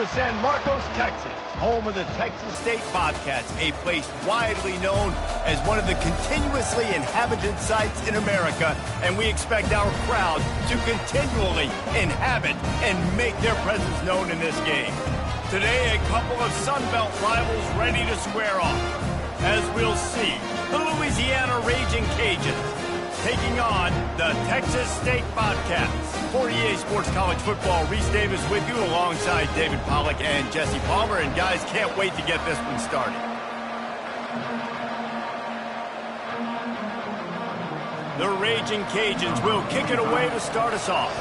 to San Marcos, Texas, home of the Texas State Bobcats, a place widely known as one of the continuously inhabited sites in America, and we expect our crowd to continually inhabit and make their presence known in this game. Today, a couple of Sun Belt rivals ready to square off, as we'll see the Louisiana Raging Cajuns taking on the Texas State Bobcats. For EA Sports College Football, Reese Davis with you alongside David Pollack and Jesse Palmer. And guys, can't wait to get this one started. The Raging Cajuns will kick it away to start us off.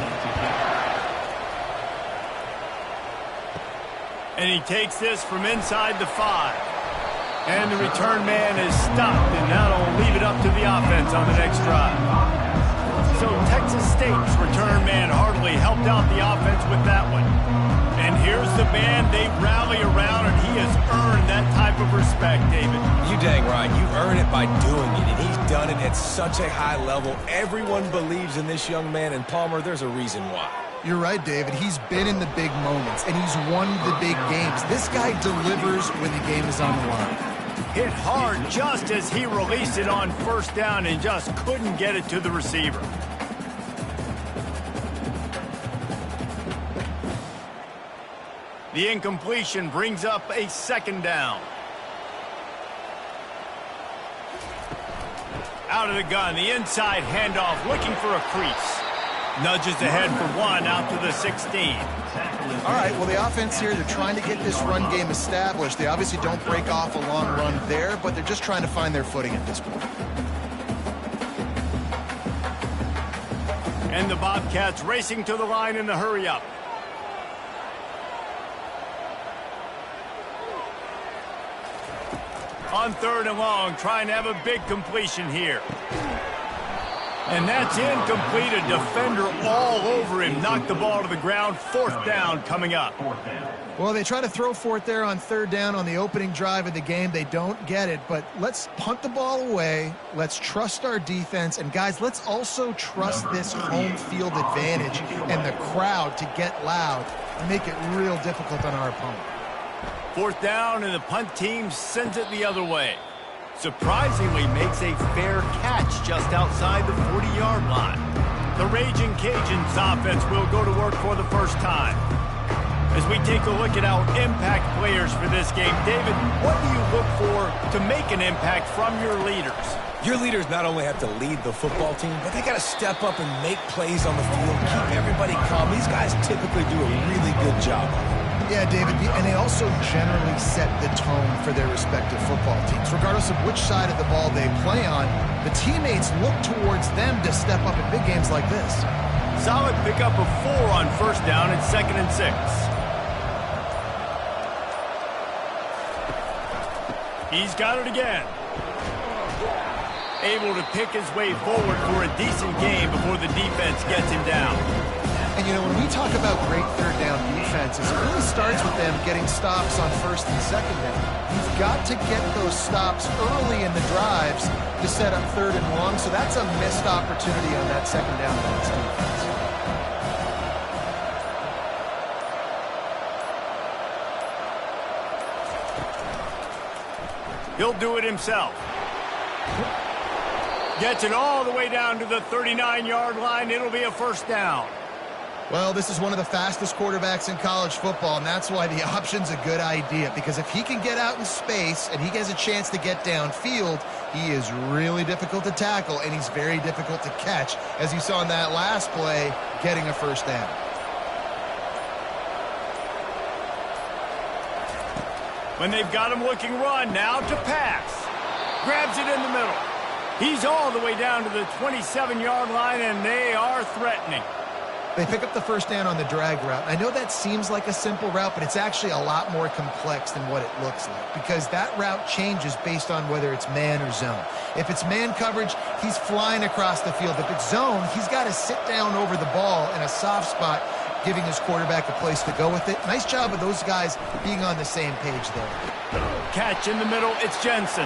And he takes this from inside the 5. And the return man is stopped, and that'll leave it up to the offense on the next drive. So Texas State's return man hardly helped out the offense with that one. And here's the band they rally around, and he has earned that type of respect, David. You dang right. You earn it by doing it, and he's done it at such a high level. Everyone believes in this young man, and Palmer, there's a reason why. You're right, David. He's been in the big moments, and he's won the big games. This guy delivers when the game is on the line. Hit hard just as he released it on first down and just couldn't get it to the receiver. The incompletion brings up a second down. Out of the gun, the inside handoff, looking for a crease. Nudges ahead for one, out to the 16. All right, well, the offense here, they're trying to get this run game established. They obviously don't break off a long run there, but they're just trying to find their footing at this point. And the Bobcats racing to the line in the hurry-up. On 3rd and long, trying to have a big completion here. And that's incomplete. A defender all over him. Knocked the ball to the ground. 4th down coming up. Well, they try to throw for it there on 3rd down on the opening drive of the game. They don't get it, but let's punt the ball away. Let's trust our defense. And, guys, let's also trust this home field advantage and the crowd to get loud and make it real difficult on our opponent. 4th down, and the punt team sends it the other way. Surprisingly makes a fair catch just outside the 40-yard line. The Raging Cajuns offense will go to work for the first time. As we take a look at our impact players for this game, David, what do you look for to make an impact from your leaders? Your leaders not only have to lead the football team, but they got to step up and make plays on the field, keep everybody calm. These guys typically do a really good job of it. Yeah, David, and they also generally set the tone for their respective football teams. Regardless of which side of the ball they play on, the teammates look towards them to step up in big games like this. Solid pickup of 4 on 1st down at 2nd and 6. He's got it again. Able to pick his way forward for a decent game before the defense gets him down. And, you know, when we talk about great 3rd down defenses, it really starts with them getting stops on 1st and 2nd down. You've got to get those stops early in the drives to set up 3rd and long, so that's a missed opportunity on that 2nd down by this defense. He'll do it himself. Gets it all the way down to the 39-yard line. It'll be a 1st down. Well, this is one of the fastest quarterbacks in college football, and that's why the option's a good idea, because if he can get out in space and he has a chance to get downfield, he is really difficult to tackle, and he's very difficult to catch, as you saw in that last play, getting a 1st down. When they've got him looking run, now to pass. Grabs it in the middle. He's all the way down to the 27-yard line, and they are threatening. They pick up the 1st down on the drag route. I know that seems like a simple route, but it's actually a lot more complex than what it looks like, because that route changes based on whether it's man or zone. If it's man coverage, he's flying across the field. If it's zone, he's got to sit down over the ball in a soft spot giving his quarterback a place to go with it. Nice job of those guys being on the same page there. Catch in the middle, it's Jensen.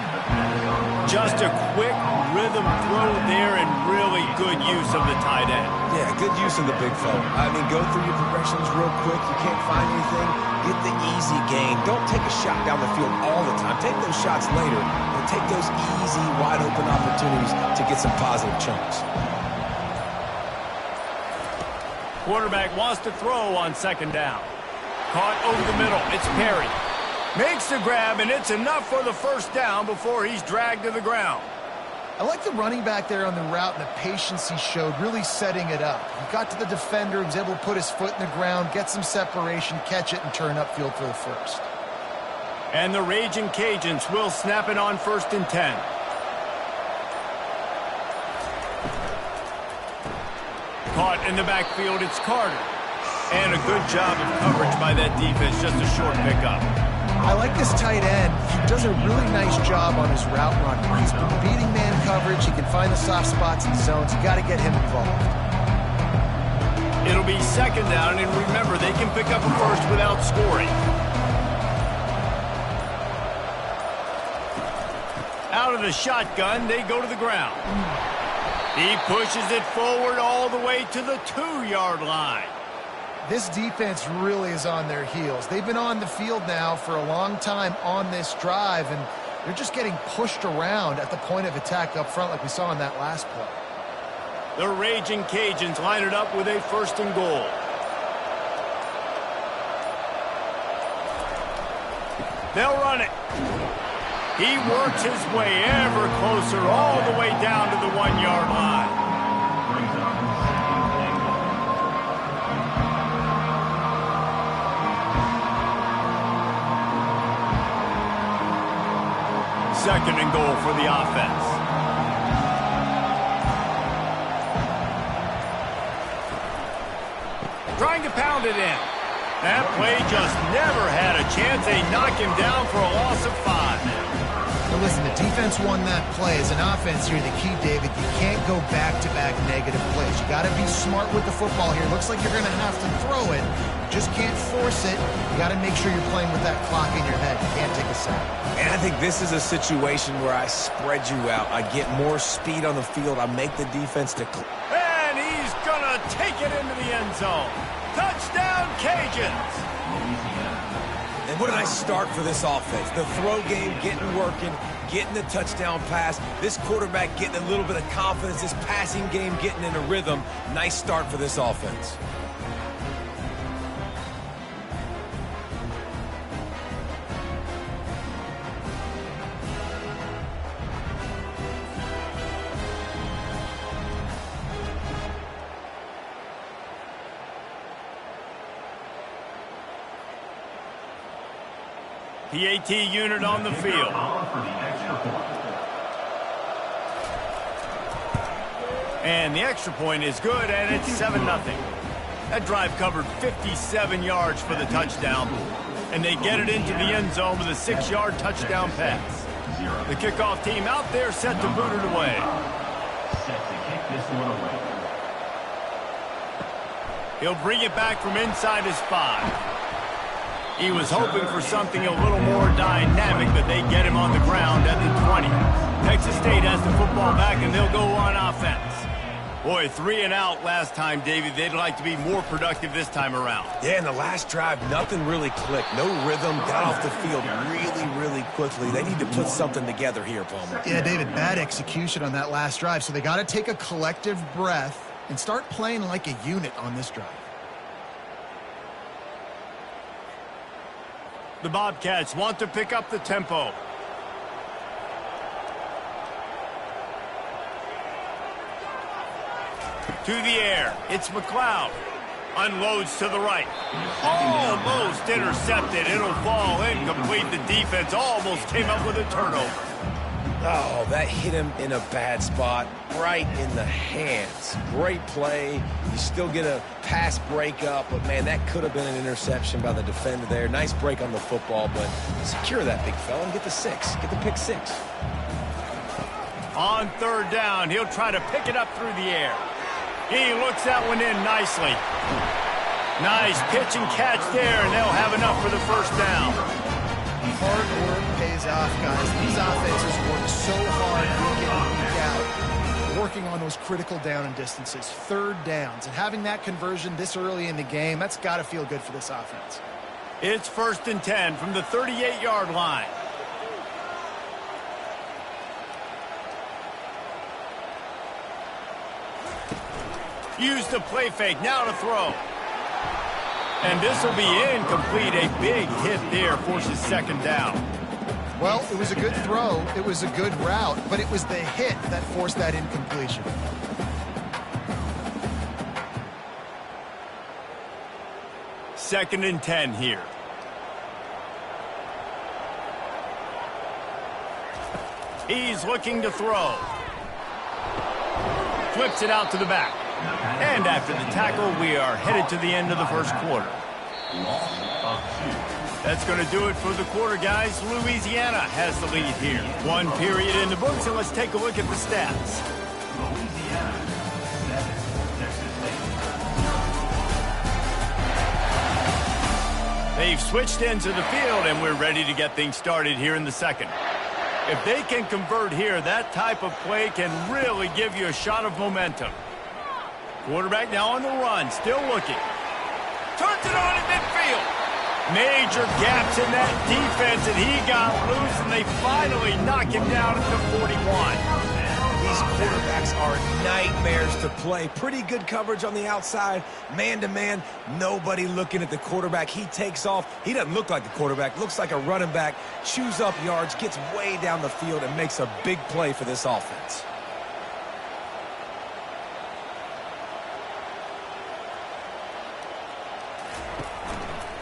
Just a quick rhythm throw there and really good use of the tight end. Yeah, good use of the big fella. I mean, go through your progressions real quick. You can't find anything, get the easy gain. Don't take a shot down the field all the time. Take those shots later and take those easy, wide open opportunities to get some positive chunks. Quarterback wants to throw on second down. Caught over the middle. It's Perry. Makes the grab, and it's enough for the first down before he's dragged to the ground. I like the running back there on the route and the patience he showed, really setting it up. He got to the defender, he was able to put his foot in the ground, get some separation, catch it, and turn upfield for the first. And the Raging Cajuns will snap it on 1st and 10. Caught in the backfield, it's Carter. And a good job of coverage by that defense, just a short pickup. I like this tight end. He does a really nice job on his route running. He's been beating man coverage. He can find the soft spots and zones. You got to get him involved. It'll be second down, and remember, they can pick up a first without scoring. Out of the shotgun, they go to the ground. He pushes it forward all the way to the 2-yard line. This defense really is on their heels. They've been on the field now for a long time on this drive, and they're just getting pushed around at the point of attack up front like we saw in that last play. The Raging Cajuns line it up with a 1st and goal. They'll run it. He works his way ever closer all the way down to the 1-yard line. Second and goal for the offense. Trying to pound it in. That play just never had a chance. They knock him down for a loss of 5. Now listen, the defense won that play. As an offense here, the key, David, you can't go back-to-back negative plays. You got to be smart with the football here. Looks like you're going to have to throw it. You just can't force it. You got to make sure you're playing with that clock in your head. You can't take a sack. And I think this is a situation where I spread you out. I get more speed on the field. I make the defense declare. And he's going to take it into the end zone. Touchdown, Cajuns! And what a nice start for this offense. The throw game getting working, getting the touchdown pass. This quarterback getting a little bit of confidence. This passing game getting in a rhythm. Nice start for this offense. PAT unit on the field. And the extra point is good, and it's 7-0. That drive covered 57 yards for the touchdown, and they get it into the end zone with a 6-yard touchdown pass. The kickoff team out there set to boot it away. Set to kick this one away. He'll bring it back from inside his 5. He was hoping for something a little more dynamic, but they get him on the ground at the 20. Texas State has the football back, and they'll go on offense. Boy, 3 and out last time, Davey. They'd like to be more productive this time around. Yeah, in the last drive, nothing really clicked. No rhythm, got off the field really quickly. They need to put something together here, Palmer. Yeah, David, bad execution on that last drive, so they got to take a collective breath and start playing like a unit on this drive. The Bobcats want to pick up the tempo. To the air, it's McLeod. Unloads to the right. Almost intercepted. It'll fall incomplete. The defense almost came up with a turnover. Oh, that hit him in a bad spot, right in the hands. Great play. You still get a pass breakup, but, man, that could have been an interception by the defender there. Nice break on the football, but secure that big fella and get the 6. Get the pick 6. On 3rd down, he'll try to pick it up through the air. He looks that one in nicely. Nice pitch and catch there, and they'll have enough for the first down. Hard work pays off, guys. These offenses work so hard week in and week out, working on those critical down and distances, third downs, and having that conversion this early in the game, that's got to feel good for this offense. It's 1st and 10 from the 38-yard line. Use the play fake, now to throw. And this will be incomplete. A big hit there forces second down. Well, it was a good throw. It was a good route, but it was the hit that forced that incompletion. Second and 10 here. He's looking to throw. Flips it out to the back. And after the tackle, we are headed to the end of the first quarter. That's going to do it for the quarter, guys. Louisiana has the lead here. One period in the books, and let's take a look at the stats. They've switched into the field, and we're ready to get things started here in the second. If they can convert here, that type of play can really give you a shot of momentum. Quarterback now on the run, still looking. Turns it on in midfield. Major gaps in that defense, and he got loose, and they finally knock him down at the 41. These quarterbacks are nightmares to play. Pretty good coverage on the outside. Man-to-man, nobody looking at the quarterback. He takes off. He doesn't look like the quarterback. Looks like a running back. Chews up yards, gets way down the field, and makes a big play for this offense.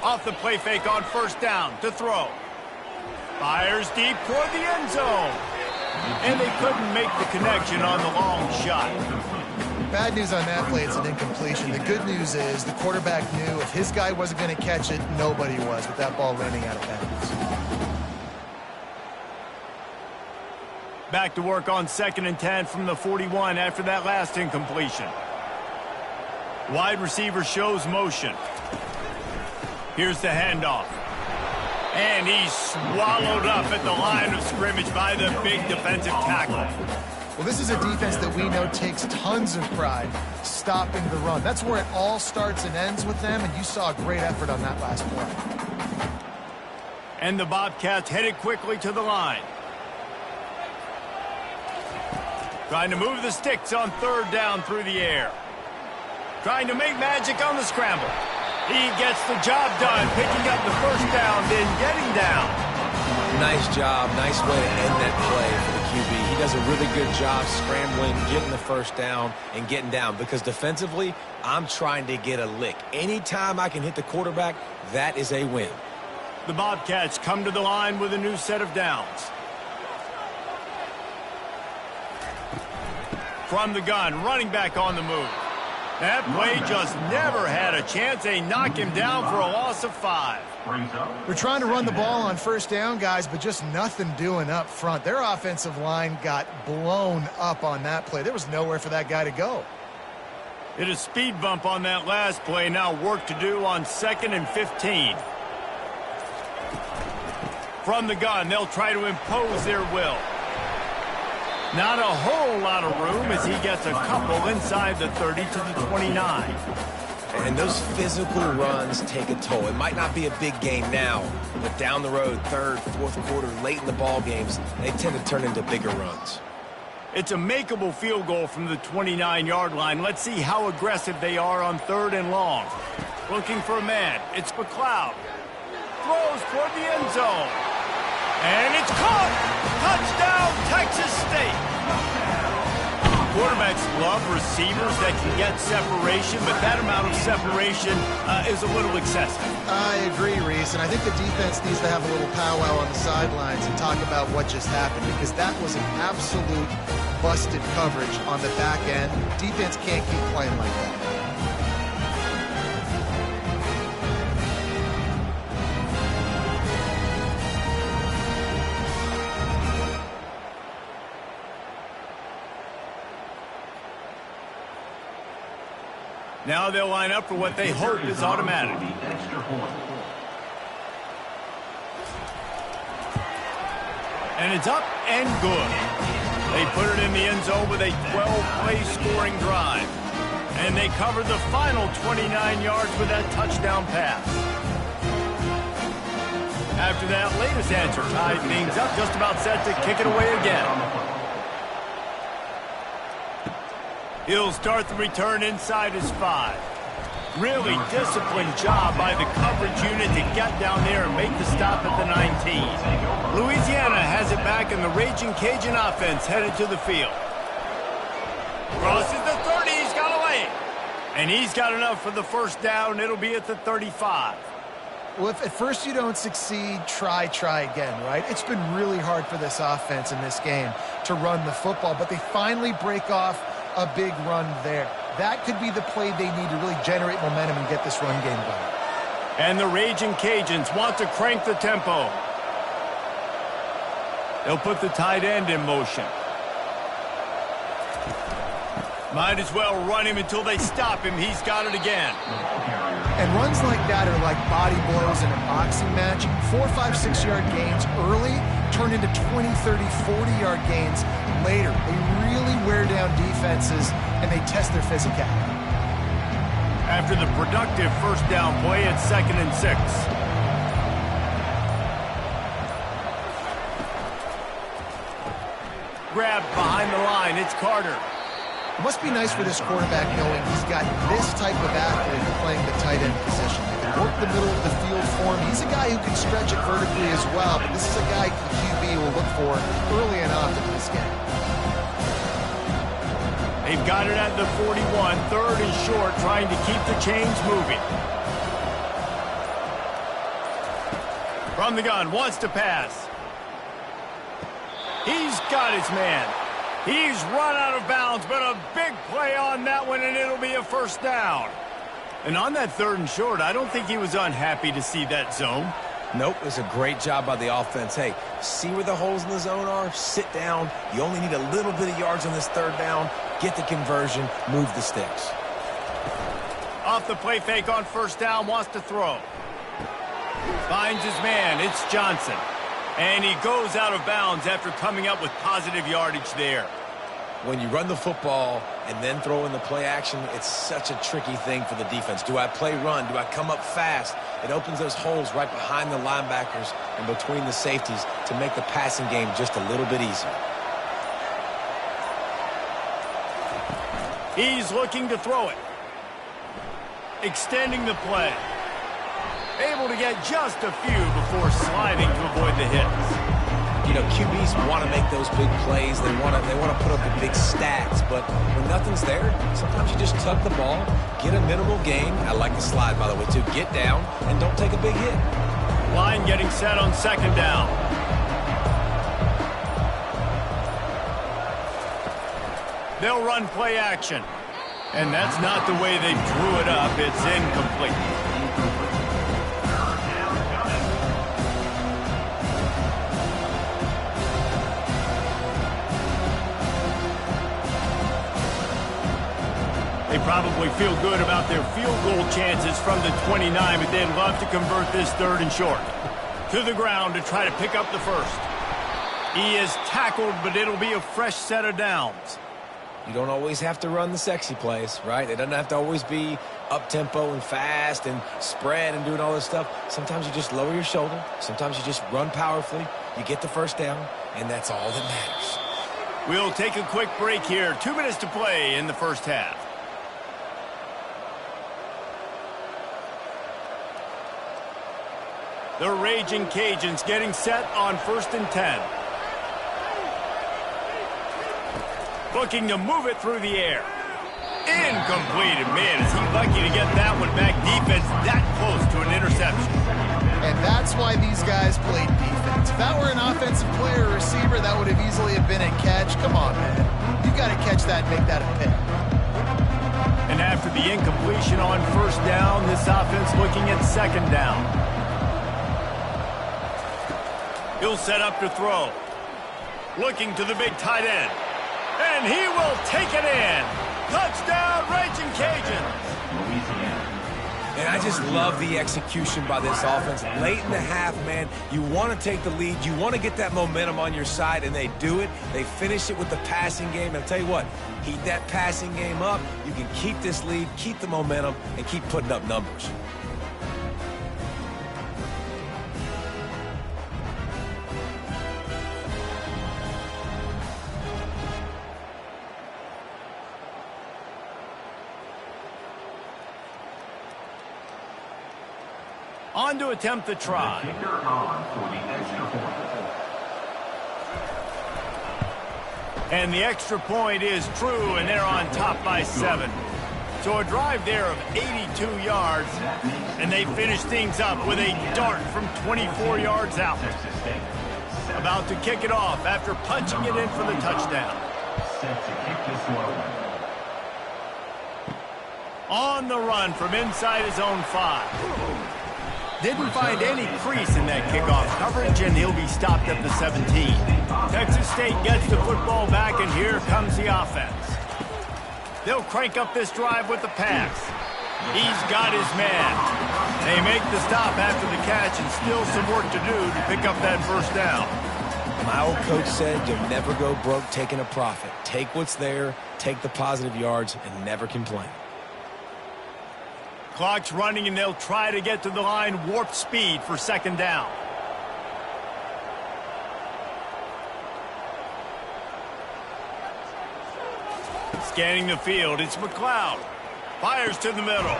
Off the play fake on first down to throw. Fires deep toward the end zone. And they couldn't make the connection on the long shot. Bad news on that play, it's an incompletion. The good news is the quarterback knew if his guy wasn't going to catch it, nobody was with that ball landing out of bounds. Back to work on 2nd and 10 from the 41 after that last incompletion. Wide receiver shows motion. Here's the handoff. And he's swallowed up at the line of scrimmage by the big defensive tackle. Well, this is a defense that we know takes tons of pride stopping the run. That's where it all starts and ends with them, and you saw a great effort on that last play. And the Bobcats headed quickly to the line. Trying to move the sticks on third down through the air. Trying to make magic on the scramble. He gets the job done, picking up the first down, then getting down. Nice job. Nice way to end that play for the QB. He does a really good job scrambling, getting the first down, and getting down. Because defensively, I'm trying to get a lick. Anytime I can hit the quarterback, that is a win. The Bobcats come to the line with a new set of downs. From the gun, running back on the move. That play just never had a chance. They knock him down for a loss of 5. They're trying to run the ball on first down, guys, but just nothing doing up front. Their offensive line got blown up on that play. There was nowhere for that guy to go. Hit a speed bump on that last play. Now work to do on 2nd and 15. From the gun, they'll try to impose their will. Not a whole lot of room as he gets a couple inside the 30 to the 29. And those physical runs take a toll. It might not be a big game now, but down the road, third, fourth quarter, late in the ball games, they tend to turn into bigger runs. It's a makeable field goal from the 29-yard line. Let's see how aggressive they are on 3rd and long. Looking for a man. It's McLeod. Throws toward the end zone. And it's caught! Touchdown, Texas State! Quarterbacks love receivers that can get separation, but that amount of separation is a little excessive. I agree, Reese, and I think the defense needs to have a little powwow on the sidelines and talk about what just happened, because that was an absolute busted coverage on the back end. Defense can't keep playing like that. Now they'll line up for what they hope is automatic. And it's up and good. They put it in the end zone with a 12-play scoring drive. And they covered the final 29 yards with that touchdown pass. After that latest answer tied things up, just about set to kick it away again. He'll start the return inside his 5. Really disciplined job by the coverage unit to get down there and make the stop at the 19. Louisiana has it back, and the Raging Cajun offense headed to the field. Crosses the 30, he's got away. And he's got enough for the first down. It'll be at the 35. Well, if at first you don't succeed, try again, right? It's been really hard for this offense in this game to run the football, but they finally break off a big run there. That could be the play they need to really generate momentum and get this run game going. And the Raging Cajuns want to crank the tempo. They'll put the tight end in motion. Might as well run him until they stop him. He's got it again. And runs like that are like body blows in a boxing match. 4, 5, 6-yard gains early turn into 20, 30, 40-yard gains later. They really wear down defenses, and they test their physicality. After the productive first down play, it's 2nd and 6. Grabbed behind the line. It's Carter. It must be nice for this quarterback knowing he's got this type of athlete playing the tight end position. They can work the middle of the field for him. He's a guy who can stretch it vertically as well, but this is a guy the QB will look for early and often in this game. They've got it at the 41, 3rd and short, trying to keep the chains moving. From the gun, wants to pass. He's got his man. He's run out of bounds, but a big play on that one, and it'll be a first down. And on that 3rd and short, I don't think he was unhappy to see that zone. Nope, it was a great job by the offense. Hey, see where the holes in the zone are? Sit down. You only need a little bit of yards on this 3rd down. Get the conversion. Move the sticks. Off the play fake on first down, wants to throw. Finds his man. It's Johnson. And he goes out of bounds after coming up with positive yardage there. When you run the football and then throw in the play action, it's such a tricky thing for the defense. Do I play run? Do I come up fast? It opens those holes right behind the linebackers and between the safeties to make the passing game just a little bit easier. He's looking to throw it. Extending the play. Able to get just a few before sliding to avoid the hits. You know, QBs want to make those big plays. They want to put up the big stats. But when nothing's there, sometimes you just tuck the ball, get a minimal gain. I like the slide, by the way, too. Get down and don't take a big hit. Line getting set on 2nd down. They'll run play action. And that's not the way they drew it up. It's incomplete. They probably feel good about their field goal chances from the 29, but they'd love to convert this 3rd and short. To the ground to try to pick up the first. He is tackled, but it'll be a fresh set of downs. You don't always have to run the sexy plays, right? It doesn't have to always be up-tempo and fast and spread and doing all this stuff. Sometimes you just lower your shoulder. Sometimes you just run powerfully. You get the first down, and that's all that matters. We'll take a quick break here. 2 minutes to play in the first half. The Raging Cajuns getting set on 1st and 10. Looking to move it through the air. Incomplete. And man, is he lucky to get that one back. Defense that close to an interception. And that's why these guys played defense. If that were an offensive player or receiver, that would have easily have been a catch. Come on, man. You've got to catch that and make that a pick. And after the incompletion on 1st down, this offense looking at 2nd down. He'll set up to throw. Looking to the big tight end. And he will take it in. Touchdown, Raging Cajuns! Louisiana. And I just love the execution by this offense. Late in the half, man, you want to take the lead. You want to get that momentum on your side, and they do it. They finish it with the passing game. And I'll tell you what, heat that passing game up. You can keep this lead, keep the momentum, and keep putting up numbers. On to attempt the try. The kicker on for the extra point. And the extra point is true, and they're on top by 7. So a drive there of 82 yards, and they finish things up with a dart from 24 yards out. About to kick it off after punching it in for the touchdown. Set to kick this one. On the run from inside his own 5. Didn't find any crease in that kickoff coverage, and he'll be stopped at the 17. Texas State gets the football back, and here comes the offense. They'll crank up this drive with the pass. He's got his man. They make the stop after the catch, and still some work to do to pick up that first down. My old coach said you'll never go broke taking a profit. Take what's there, take the positive yards, and never complain. Clock's running, and they'll try to get to the line warp speed for second down. Scanning the field, it's McLeod. Fires to the middle.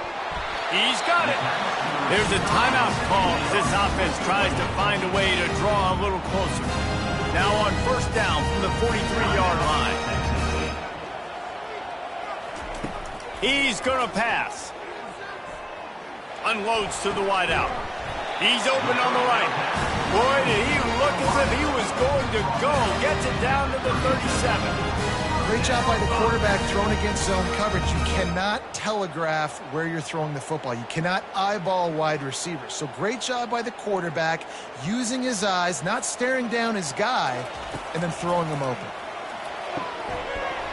He's got it. There's a timeout called as this offense tries to find a way to draw a little closer. Now on first down from the 43-yard line. He's going to pass. Unloads to the wideout. He's open on the right. Boy, did he look as if he was going to go. Gets it down to the 37. Great job by the quarterback throwing against zone coverage. You cannot telegraph where you're throwing the football. You cannot eyeball wide receivers. So great job by the quarterback using his eyes, not staring down his guy, and then throwing him open.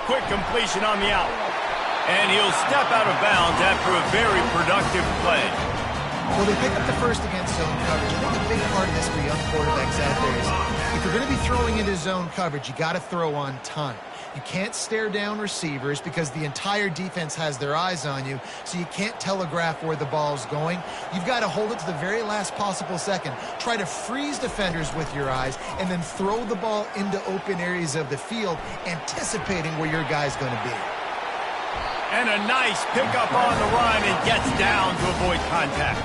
Quick completion on the out. And he'll step out of bounds after a very productive play. Well, they pick up the first against zone coverage. I think a big part of this for young quarterbacks out there is if you're going to be throwing into zone coverage, you got to throw on time. You can't stare down receivers because the entire defense has their eyes on you, so you can't telegraph where the ball's going. You've got to hold it to the very last possible second. Try to freeze defenders with your eyes and then throw the ball into open areas of the field, anticipating where your guy's going to be. And a nice pickup on the run and gets down to avoid contact.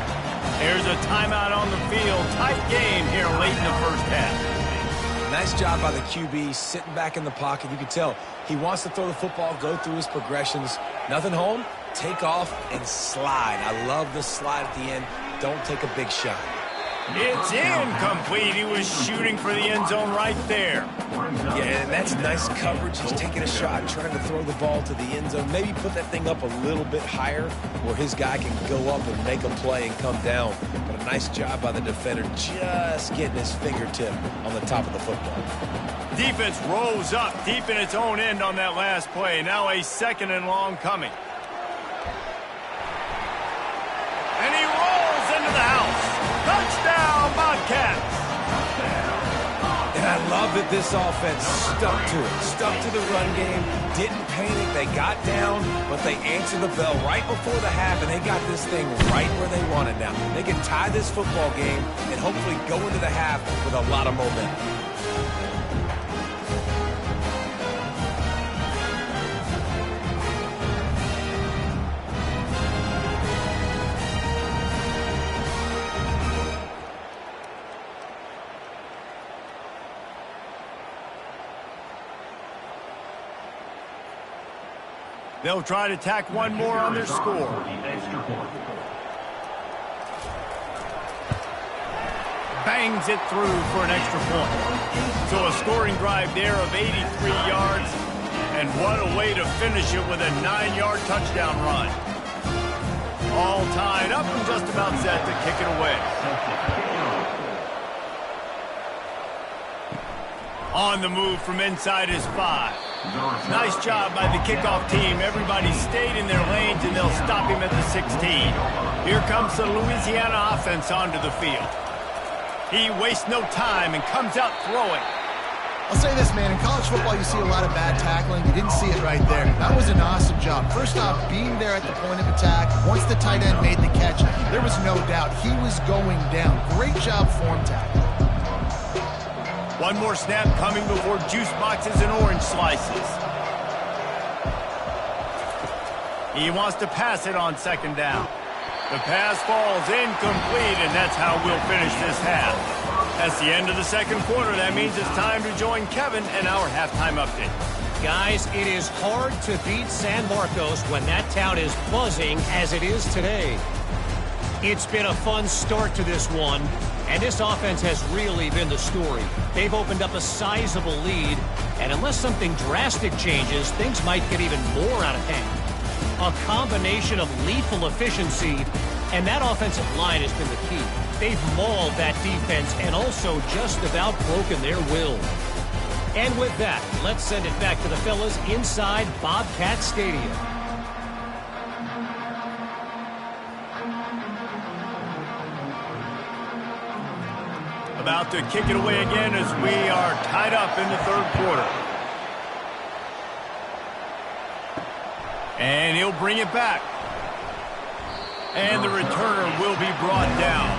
There's a timeout on the field. Tight game here late in the first half. Nice job by the QB sitting back in the pocket. You can tell he wants to throw the football, go through his progressions. Nothing home, take off and slide. I love the slide at the end. Don't take a big shot. It's incomplete. He was shooting for the end zone right there. Yeah, and that's nice coverage. He's taking a shot, trying to throw the ball to the end zone. Maybe put that thing up a little bit higher where his guy can go up and make a play and come down. But a nice job by the defender just getting his fingertip on the top of the football. Defense rose up deep in its own end on that last play. Now a second and long coming. And he rolls into the house. Touchdown, Bobcats! And I love that this offense stuck to it, stuck to the run game, didn't panic, they got down, but they answered the bell right before the half, and they got this thing right where they want it now. They can tie this football game and hopefully go into the half with a lot of momentum. They'll try to tack one more on their score. Bangs it through for an extra point. So a scoring drive there of 83 yards. And what a way to finish it with a 9-yard touchdown run. All tied up and just about set to kick it away. On the move from inside his 5. Nice job by the kickoff team. Everybody stayed in their lanes, and they'll stop him at the 16. Here comes the Louisiana offense onto the field. He wastes no time and comes out throwing. I'll say this, man. In college football, you see a lot of bad tackling. You didn't see it right there. That was an awesome job. First off, being there at the point of attack. Once the tight end made the catch, there was no doubt he was going down. Great job form tackle. One more snap coming before juice boxes and orange slices. He wants to pass it on second down. The pass falls incomplete, and that's how we'll finish this half. That's the end of the second quarter. That means it's time to join Kevin and our halftime update. Guys, it is hard to beat San Marcos when that town is buzzing as it is today. It's been a fun start to this one, and this offense has really been the story. They've opened up a sizable lead, and unless something drastic changes, things might get even more out of hand. A combination of lethal efficiency, and that offensive line has been the key. They've mauled that defense and also just about broken their will. And with that, let's send it back to the fellas inside Bobcat Stadium. About to kick it away again as we are tied up in the third quarter. And he'll bring it back. And the returner will be brought down.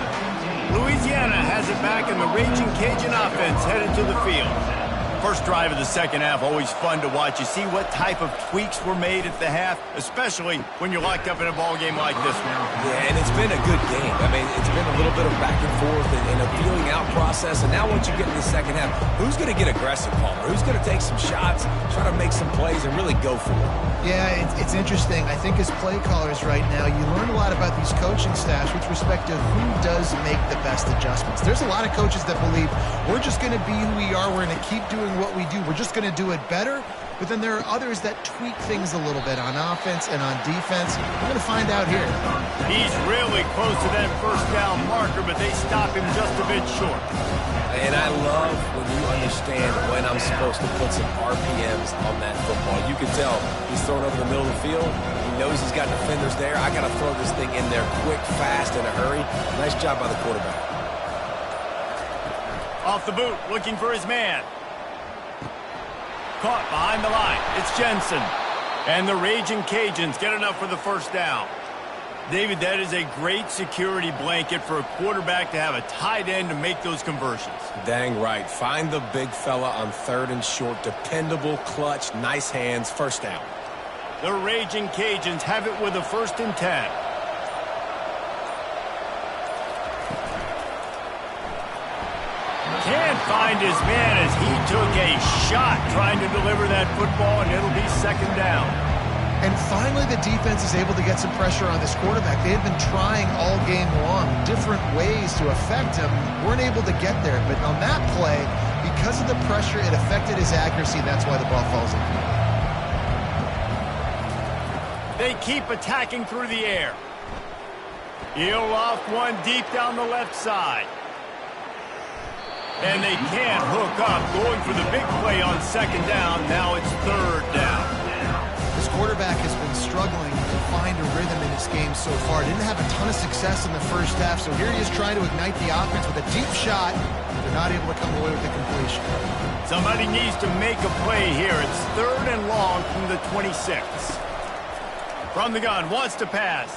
Louisiana has it back, and the Raging Cajun offense headed to the field. First drive of the second half, always fun to watch. You see what type of tweaks were made at the half, especially when you're locked up in a ball game like this one. Yeah, and it's been a good game. I mean, it's been a little bit of back and forth and a feeling out process. And now once you get in the second half, who's going to get aggressive, Palmer? Who's going to take some shots, try to make some plays, and really go for it? Yeah, it's interesting. I think as play callers right now, you learn a lot about these coaching staffs with respect to who does make the best adjustments. There's a lot of coaches that believe we're just going to be who we are. We're going to keep doing what we do. We're just going to do it better. But then there are others that tweak things a little bit on offense and on defense. We're going to find out here. He's really close to that first down marker, but they stop him just a bit short. And I love when you understand when I'm supposed to put some RPMs on that football. You can tell he's throwing over the middle of the field. He knows he's got defenders there. I got to throw this thing in there quick, fast, in a hurry. Nice job by the quarterback. Off the boot, looking for his man. Caught behind the line. It's Jensen. And the Raging Cajuns get enough for the first down. David, that is a great security blanket for a quarterback to have a tight end to make those conversions. Dang right. Find the big fella on third and short. Dependable, clutch, nice hands, first down. The Raging Cajuns have it with a 1st and 10. Can't find his man as he took a shot trying to deliver that football, and it'll be 2nd down. And finally, the defense is able to get some pressure on this quarterback. They have been trying all game long different ways to affect him. Weren't able to get there. But on that play, because of the pressure, it affected his accuracy. That's why the ball falls in. They keep attacking through the air. He'll loft one deep down the left side. And they can't hook up. Going for the big play on 2nd down. Now it's 3rd down. This quarterback has been struggling to find a rhythm in his game so far. Didn't have a ton of success in the first half, so here he is trying to ignite the offense with a deep shot. They're not able to come away with the completion. Somebody needs to make a play here. It's 3rd and long from the 26. From the gun, wants to pass.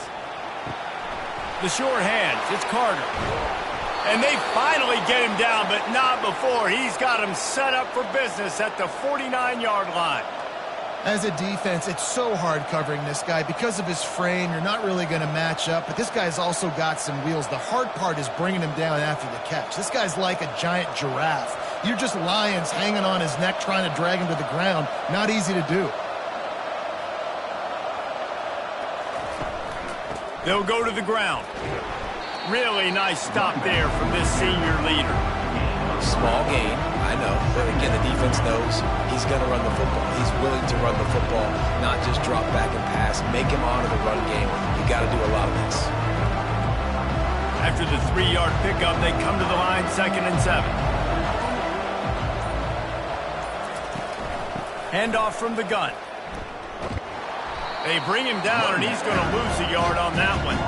The short hands, it's Carter. And they finally get him down, but not before. He's got him set up for business at the 49-yard line. As a defense, it's so hard covering this guy. Because of his frame, you're not really going to match up, but this guy's also got some wheels. The hard part is bringing him down after the catch. This guy's like a giant giraffe. You're just lions hanging on his neck trying to drag him to the ground. Not easy to do. They'll go to the ground. Really nice stop there from this senior leader. Small game, I know. But again, the defense knows he's going to run the football. He's willing to run the football, not just drop back and pass. Make him honor the run game. You got to do a lot of this. After the 3-yard pickup, they come to the line 2nd and 7. Handoff from the gun. They bring him down, and he's going to lose a yard on that one.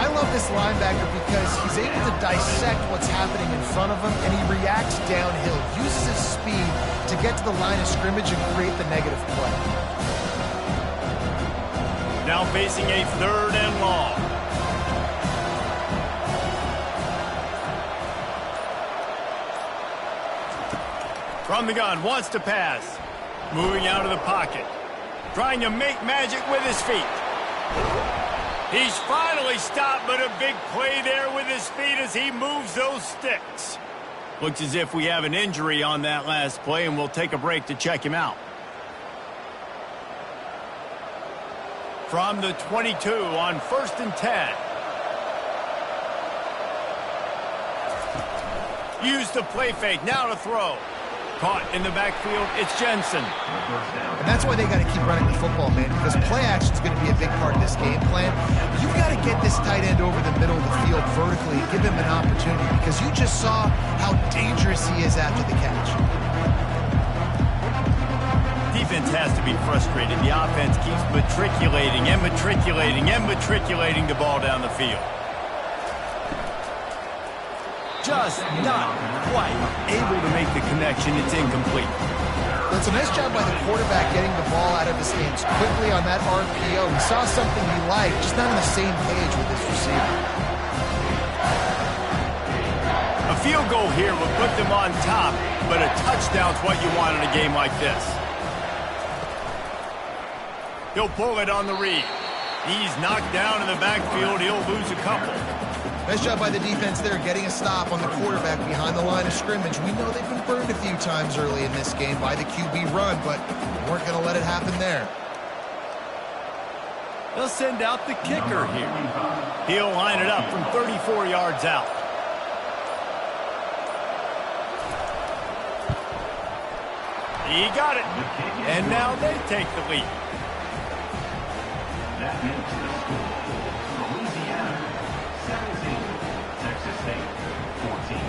I love this linebacker because he's able to dissect what's happening in front of him, and he reacts downhill, uses his speed to get to the line of scrimmage and create the negative play. Now facing a 3rd and long. From the gun, wants to pass. Moving out of the pocket. Trying to make magic with his feet. He's finally stopped, but a big play there with his feet as he moves those sticks. Looks as if we have an injury on that last play, and we'll take a break to check him out. From the 22 on 1st and 10. Use the play fake, now to throw. Caught in the backfield, it's Jensen. And that's why they got to keep running the football, man, because play action is going to be a big part of this game plan. You've got to get this tight end over the middle of the field vertically and give him an opportunity, because you just saw how dangerous he is after the catch. Defense has to be frustrated. The offense keeps matriculating and matriculating and matriculating the ball down the field. Just not quite able to make the connection. It's incomplete. It's a nice job by the quarterback getting the ball out of his hands quickly on that RPO. He saw something he liked, just not on the same page with his receiver. A field goal here would put them on top, but a touchdown's what you want in a game like this. He'll pull it on the read. He's knocked down in the backfield. He'll lose a couple. Nice job by the defense there, getting a stop on the quarterback behind the line of scrimmage. We know they've been burned a few times early in this game by the QB run, but weren't going to let it happen there. They'll send out the kicker here. He'll line it up from 34 yards out. He got it. And now they take the lead. That makes the score. Louisiana 17, Texas State 14.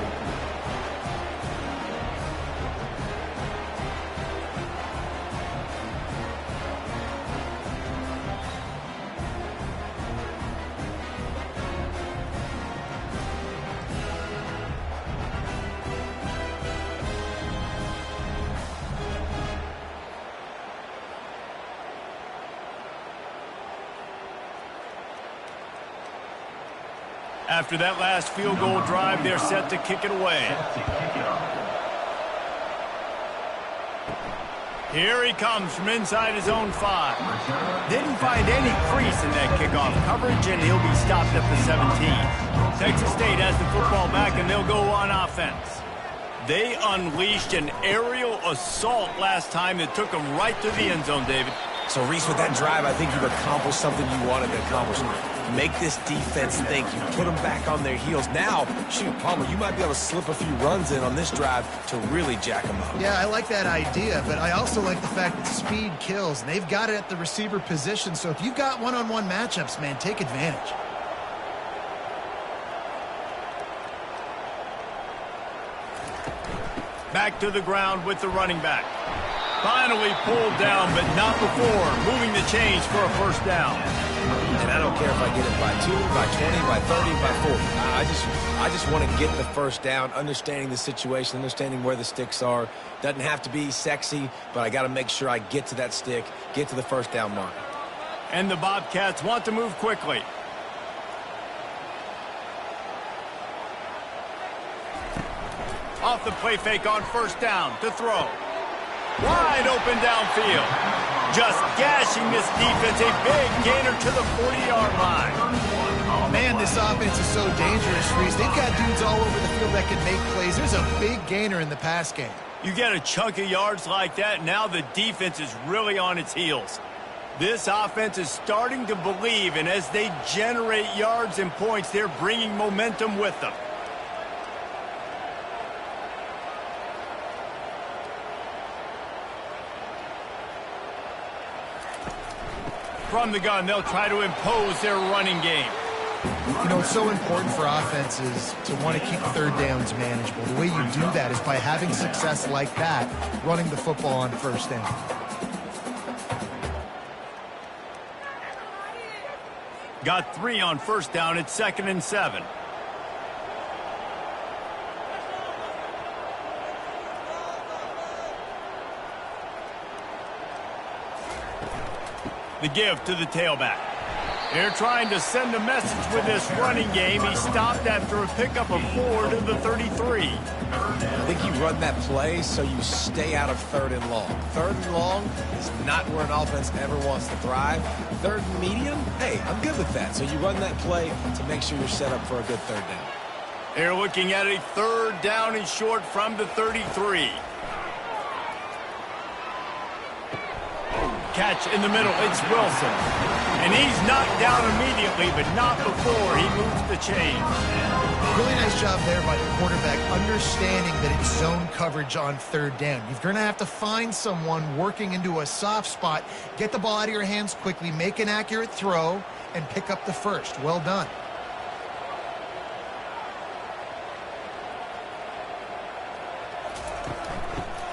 After that last field goal drive, they're set to kick it away. Here he comes from inside his own 5. Didn't find any crease in that kickoff coverage, and he'll be stopped at the 17. Texas State has the football back, and they'll go on offense. They unleashed an aerial assault last time that took them right to the end zone, David. So, Reese, with that drive, I think you've accomplished something you wanted to accomplish. Make this defense think. You put them back on their heels. Now, shoot, Palmer, you might be able to slip a few runs in on this drive to really jack them up. Yeah, I like that idea, but I also like the fact that speed kills. And they've got it at the receiver position, so if you've got one-on-one matchups, man, take advantage. Back to the ground with the running back. Finally pulled down, but not before moving the chains for a first down. And I don't care if I get it by 2, by 20, by 30, by 40. I just want to get the first down, understanding the situation, understanding where the sticks are. Doesn't have to be sexy, but I got to make sure I get to that stick, get to the first down mark. And the Bobcats want to move quickly. Off the play fake on first down to throw. Wide open downfield. Just gashing this defense. A big gainer to the 40-yard line. Man, this offense is so dangerous, Reese. They've got dudes all over the field that can make plays. There's a big gainer in the pass game. You get a chunk of yards like that, now the defense is really on its heels. This offense is starting to believe, and as they generate yards and points, they're bringing momentum with them. From the gun, they'll try to impose their running game. You know, it's so important for offenses to want to keep third downs manageable. The way you do that is by having success like that, running the football on first down. Got 3 on first down. It's 2nd and 7. The give to the tailback. They're trying to send a message with this running game. He stopped after a pickup of 4 to the 33. I think you run that play so you stay out of 3rd and long. 3rd and long is not where an offense ever wants to thrive. 3rd and medium, hey, I'm good with that. So you run that play to make sure you're set up for a good 3rd down. They're looking at a 3rd down and short from the 33. Catch in the middle, it's Wilson. And he's knocked down immediately, but not before he moves the chains. Really nice job there by the quarterback, understanding that it's zone coverage on 3rd down. You're going to have to find someone working into a soft spot, get the ball out of your hands quickly, make an accurate throw, and pick up the first. Well done.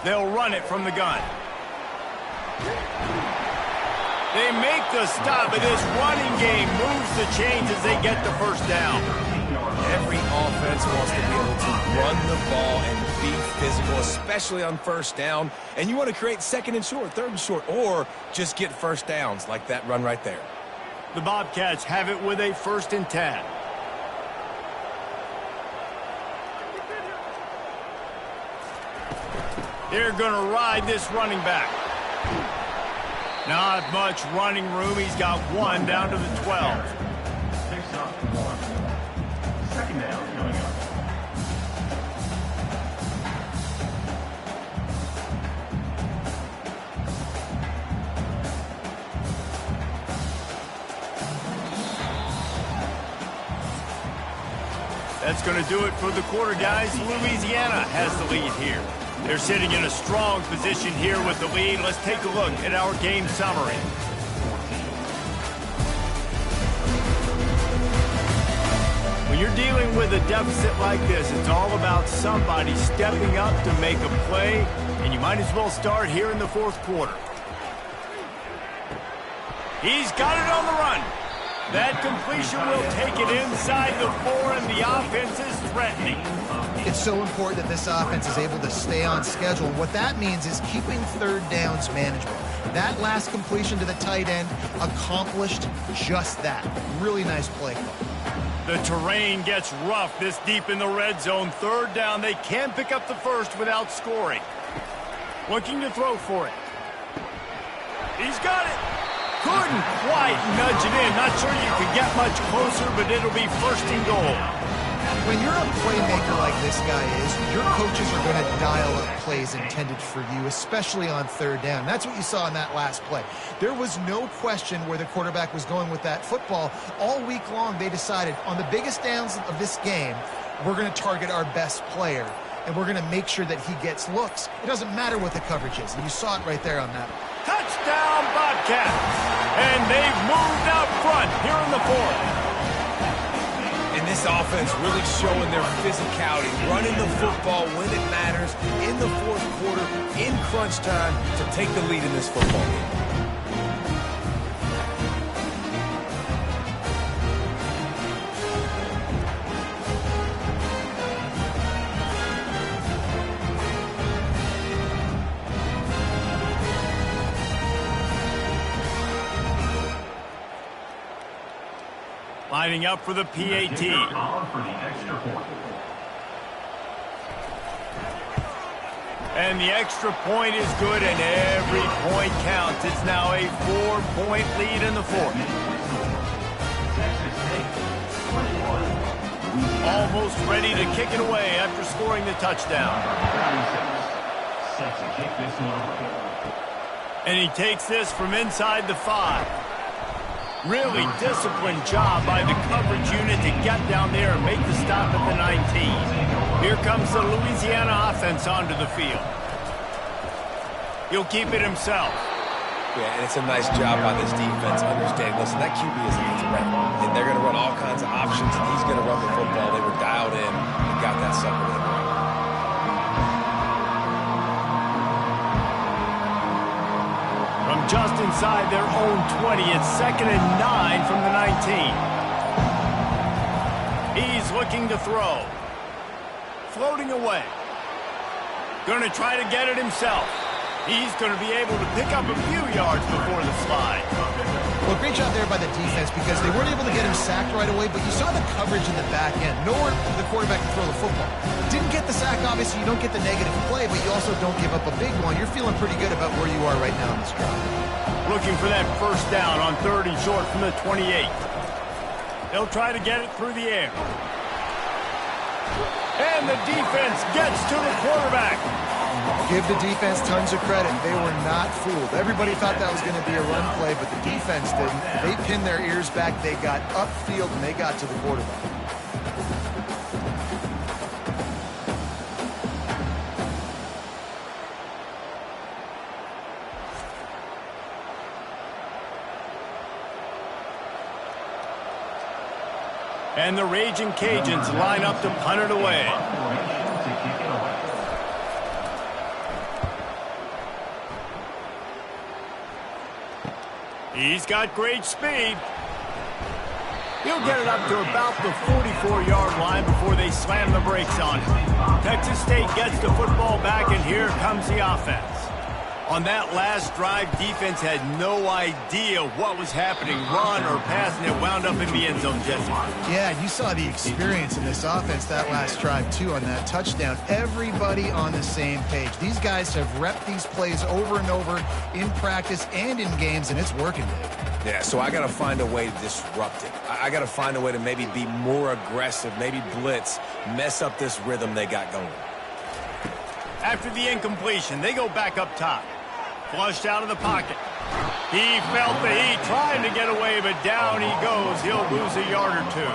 They'll run it from the gun. They make the stop, but this running game moves the chains as they get the first down. Every offense wants to be able to run the ball and be physical, especially on first down. And you want to create 2nd and short, 3rd and short, or just get first downs like that run right there. The Bobcats have it with a 1st and 10. They're going to ride this running back. Not much running room. He's got 1 down to the 12. Picks up 1. 2nd down going up. That's going to do it for the quarter, guys. Louisiana has the lead here. They're sitting in a strong position here with the lead. Let's take a look at our game summary. When you're dealing with a deficit like this, it's all about somebody stepping up to make a play, and you might as well start here in the 4th quarter. He's got it on the run. That completion will take it inside the 4, and the offense is threatening. It's so important that this offense is able to stay on schedule. And what that means is keeping 3rd downs manageable. That last completion to the tight end accomplished just that. Really nice play call. The terrain gets rough this deep in the red zone. 3rd down, they can pick up the first without scoring. Looking to throw for it. He's got it. Couldn't quite nudge it in. Not sure you could get much closer, but it'll be 1st and goal. When you're a playmaker like this guy is, your coaches are going to dial up plays intended for you, especially on 3rd down. That's what you saw in that last play. There was no question where the quarterback was going with that football. All week long, they decided on the biggest downs of this game, we're going to target our best player, and we're going to make sure that he gets looks. It doesn't matter what the coverage is, and you saw it right there on that. Touchdown, Bobcats! And they've moved out front here in the 4th. And this offense really showing their physicality, running the football when it matters, in the 4th quarter, in crunch time, to take the lead in this football game. Lining up for the PAT. And the extra point is good, and every point counts. It's now a 4-point lead in the 4th. Almost ready to kick it away after scoring the touchdown. And he takes this from inside the 5. Really disciplined job by the coverage unit to get down there and make the stop at the 19. Here comes the Louisiana offense onto the field. He'll keep it himself. Yeah, and it's a nice job by this defense understanding, listen, that QB is a threat, and they're going to run all kinds of options, and he's going to run the football. They were dialed in and got that sucker in. From just inside their own 20. It's 2nd and 9 from the 19. He's looking to throw. Floating away. Going to try to get it himself. He's going to be able to pick up a few yards before the slide. Well, great job there by the defense because they weren't able to get him sacked right away, but you saw the coverage in the back end. Nowhere for the quarterback to throw the football. Didn't get the sack, obviously. You don't get the negative play, but you also don't give up a big one. You're feeling pretty good about where you are right now in this drive. Looking for that first down on 3rd and short from the 28. They'll try to get it through the air. And the defense gets to the quarterback. Give the defense tons of credit. They were not fooled. Everybody thought that was going to be a run play, but the defense didn't. They pinned their ears back. They got upfield, and they got to the quarterback. And the Raging Cajuns line up to punt it away. He's got great speed. He'll get it up to about the 44-yard line before they slam the brakes on him. Texas State gets the football back, and here comes the offense. On that last drive, defense had no idea what was happening, run or pass, and it wound up in the end zone, Jesse. Yeah, you saw the experience in this offense that last drive, too, on that touchdown. Everybody on the same page. These guys have repped these plays over and over in practice and in games, and it's working. Yeah, so I got to find a way to disrupt it. I got to find a way to maybe be more aggressive, maybe blitz, mess up this rhythm they got going. After the incompletion, they go back up top. Flushed out of the pocket. He felt the heat, trying to get away, but down he goes. He'll lose a yard or two.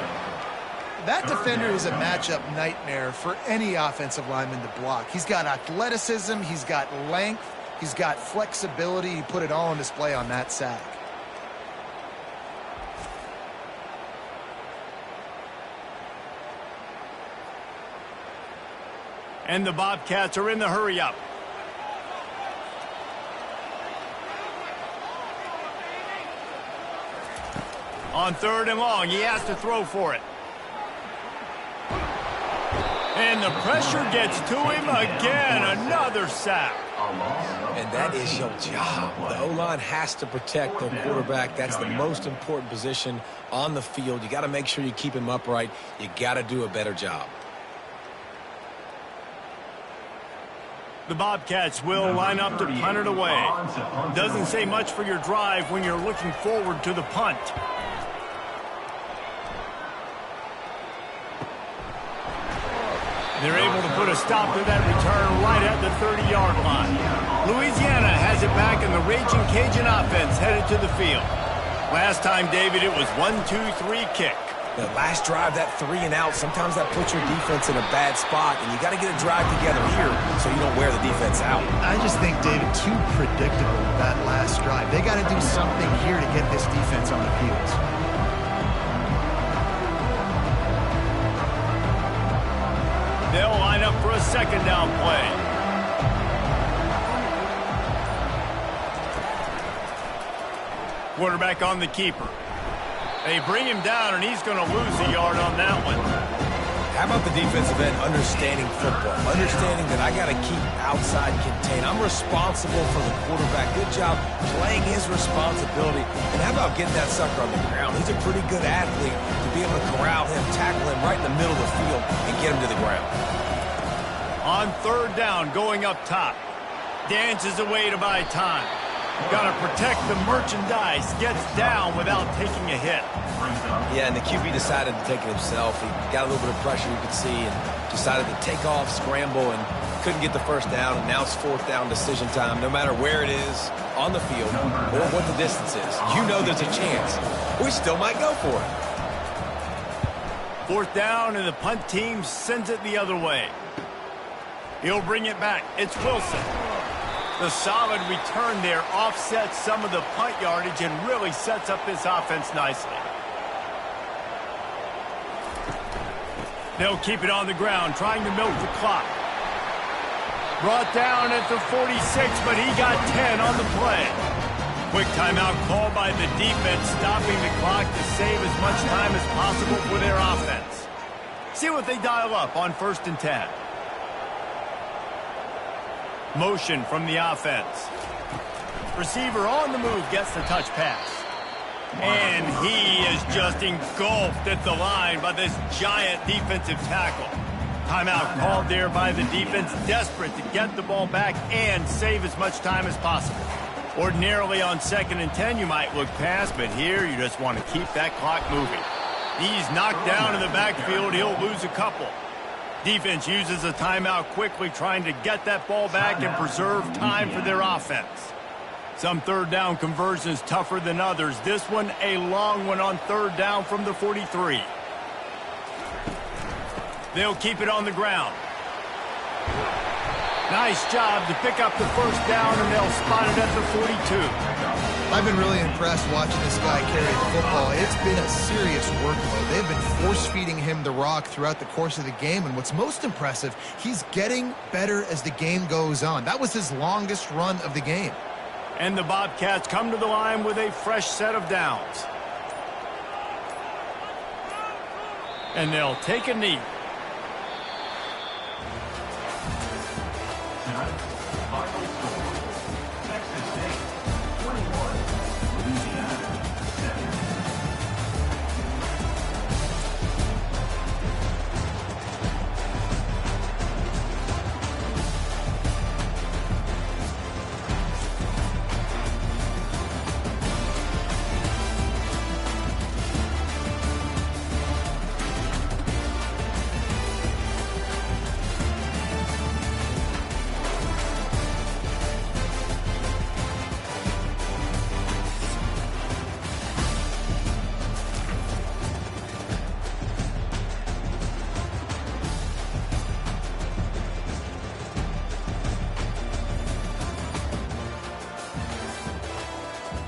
That defender is a matchup nightmare for any offensive lineman to block. He's got athleticism, he's got length, he's got flexibility. He put it all on display on that sack. And the Bobcats are in the hurry-up. On 3rd and long, he has to throw for it. And the pressure gets to him again. Another sack. And that is your job. The O-line has to protect their quarterback. That's the most important position on the field. You got to make sure you keep him upright. You got to do a better job. The Bobcats will line up to punt it away. Doesn't say much for your drive when you're looking forward to the punt. They're able to put a stop to that return right at the 30-yard line. Louisiana has it back, and the Raging Cajun offense headed to the field. Last time, David, it was 1-2-3 kick. The last drive, that 3 and out, sometimes that puts your defense in a bad spot, and you got to get a drive together here so you don't wear the defense out. I just think, David, too predictable that last drive. They got to do something here to get this defense on the field. They'll line up for a 2nd down play. Quarterback on the keeper. They bring him down, and he's going to lose a yard on that one. How about the defensive end understanding football? Understanding that I got to keep outside contained. I'm responsible for the quarterback. Good job playing his responsibility. And how about getting that sucker on the ground? He's a pretty good athlete to be able to corral him, tackle him right in the middle of the field, and get him to the ground. On 3rd down, going up top. Dances away to buy time. Got to protect the merchandise. Gets down without taking a hit. Yeah, and the QB decided to take it himself. He got a little bit of pressure, you could see, and decided to take off, scramble, and couldn't get the first down. And now it's 4th down decision time. No matter where it is on the field or what the distance is, you know there's a chance. We still might go for it. 4th down, and the punt team sends it the other way. He'll bring it back. It's Wilson. The solid return there offsets some of the punt yardage and really sets up this offense nicely. They'll keep it on the ground, trying to milk the clock. Brought down at the 46, but he got 10 on the play. Quick timeout called by the defense, stopping the clock to save as much time as possible for their offense. See what they dial up on 1st and 10. Motion from the offense. Receiver on the move gets the touch pass. And he is just engulfed at the line by this giant defensive tackle. Timeout called there by the defense, desperate to get the ball back and save as much time as possible. Ordinarily on 2nd and 10, you might look past, but here you just want to keep that clock moving. He's knocked down in the backfield. He'll lose a couple. Defense uses a timeout quickly, trying to get that ball back and preserve time for their offense. Some 3rd down conversions tougher than others. This one, a long one on 3rd down from the 43. They'll keep it on the ground. Nice job to pick up the 1st down, and they'll spot it at the 42. I've been really impressed watching this guy carry the football. It's been a serious workload. They've been force-feeding him the rock throughout the course of the game, and what's most impressive, he's getting better as the game goes on. That was his longest run of the game. And the Bobcats come to the line with a fresh set of downs. And they'll take a knee.